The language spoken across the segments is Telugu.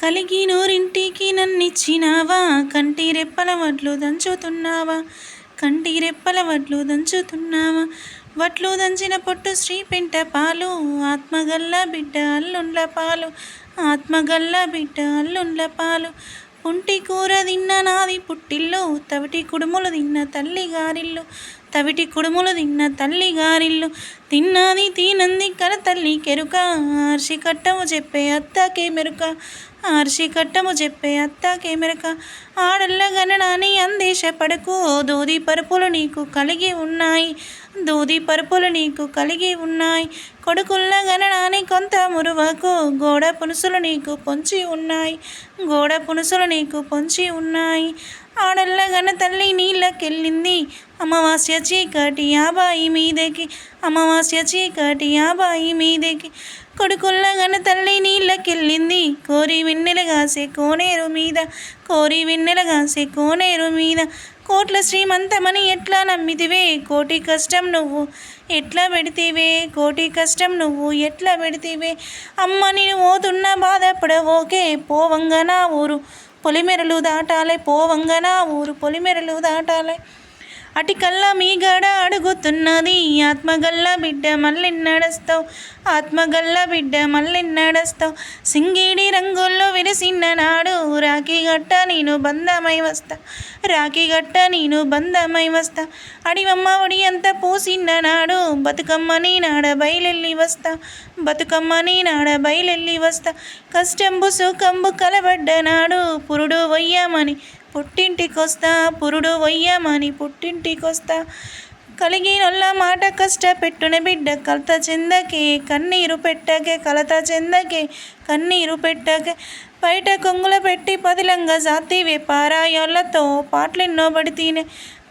కలిగి నూరింటికి నన్నిచ్చినావా, కంటి రెప్పల వడ్లు దంచుతున్నావా, కంటి రెప్పల వడ్లు దంచుతున్నావా. వడ్లు దంచిన పొట్టు శ్రీ పెంట పాలు, ఆత్మగల్ల బిడ్డ అల్లుండ్ల పాలు, ఆత్మగల్ల బిడ్డ అల్లుండ్ల పాలు. పుంటి కూర తిన్న నాది పుట్టిల్లు, తవిటి కుడుములు తిన్న తల్లి గారిల్లు, తవిటి కుడుములు తిన్న తల్లి గారిల్లు. తిన్నది తినంది కల తల్లి కెరుక, ఆర్షి కట్టము చెప్పే అత్తకే మెరుక, ఆర్షి కట్టము చెప్పే అత్తకే మెరుక. ఆడల్ల గనడాని అందేశ పడకు, దూది పరుపులు నీకు కలిగి ఉన్నాయి, దూది పరుపులు నీకు కలిగి ఉన్నాయి. కొడుకుల్ల గనడాని కొంత మురువకు, గోడ పునుసులు నీకు పొంచి ఉన్నాయి, గోడ పునుసులు నీకు పొంచి ఉన్నాయి. ఆడల్ల గన తల్లి నీళ్ళకెళ్ళింది, అమావాస్య చీకటి ఆబాయి మీదకి, అమావాస్య చీకటి ఆబాయి మీదకి. కొడుకుల్ల గన తల్లి నీళ్ళకెళ్ళింది, కోరి వెన్నెలగాసే కోనేరు మీద, కోరి వెన్నెలగాసే కోనేరు మీద. కోట్ల శ్రీమంతమని ఎట్లా నమ్మితివే, కోటి కష్టం నువ్వు ఎట్లా పెడితివే, కోటి కష్టం నువ్వు ఎట్లా పెడితివే. అమ్మ నేను పోతున్నా బాధపడవోకే, పోవంగ నా ఊరు పొలిమెరలు దాటాలే, పోవంగ నా ఊరు పొలిమెరలు దాటాలే. అటికల్లా మీ గడ అడుగుతున్నది, ఆత్మగల్ల బిడ్డ మళ్ళెన్నడస్తావు, ఆత్మగల్ల బిడ్డ మళ్ళెన్నడస్తావు. సింగిడి రంగుల్లో విరిసిన నాడు, రాఖీ గట్ట నేను బంధమై వస్తా, రాఖీ గట్ట నేను బంధమై వస్తా. అడివమ్మ ఒడి అంత పూసిన నాడు, బతుకమ్మని నాడ బయలెల్లి వస్తా, బతుకమ్మని నాడ బయలెల్లి వస్తా. కష్టంబు సుఖంబు కలబడ్డ నాడు, పురుడు వయ్యామని పుట్టింటికొస్తా, పురుడు వయ్యామని పుట్టింటికొస్తా. కలిగినొల్ల మాట కష్టపెట్టున బిడ్డ కలత చెందకే, కన్నీరు పెట్టకే, కలత చెందకే, కన్నీరు పెట్టకే. బయట కొంగుల పెట్టి పదిలంగా జాతివే, పారాయోళ్ళతో పాటలెన్నో పడితీనే,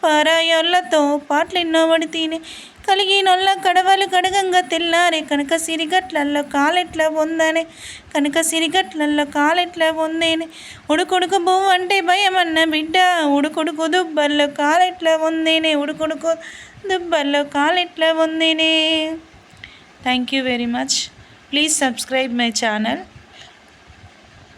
పారాయోళ్ళతో పాటలెన్నో పడితీనే. కలిగినొల్ల కడవలు కడగంగా తెల్లారే, కనుక సిరిగట్లల్లో కాలెట్ల పొందనే, కనుక సిరిగట్లల్లో కాలెట్ల పొందేనే. ఉడుకుడుకు బువ్వు అంటే భయమన్న బిడ్డ, ఉడుకుడుకు దుబ్బల్లో కాలెట్ల పొందేనే, ఉడుకుడుకు దుబ్బల్లో కాలెట్ల పొందేనే. Thank you very much. Please subscribe my channel.